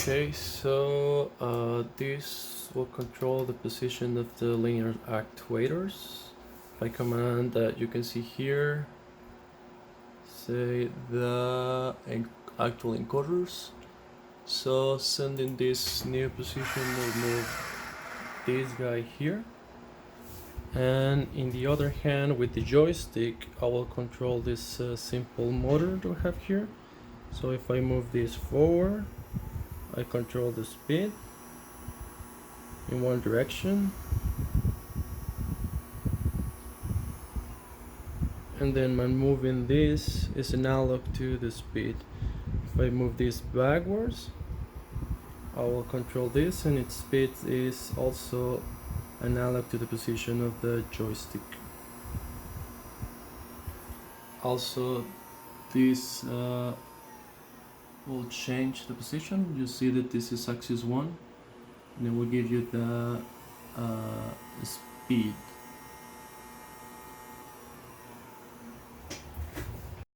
Okay, so this will control the position of the linear actuators by command that you can see here. Say the actual encoders. So sending this new position will move this guy here. And in the other hand, with the joystick, I will control this simple motor to have here. So if I move this forward, I control the speed in one direction, and then when moving this is analog to the speed. If I move this backwards, I will control this, and its speed is also analog to the position of the joystick. Also, this will change the position. You see that this is axis 1, and it will give you the speed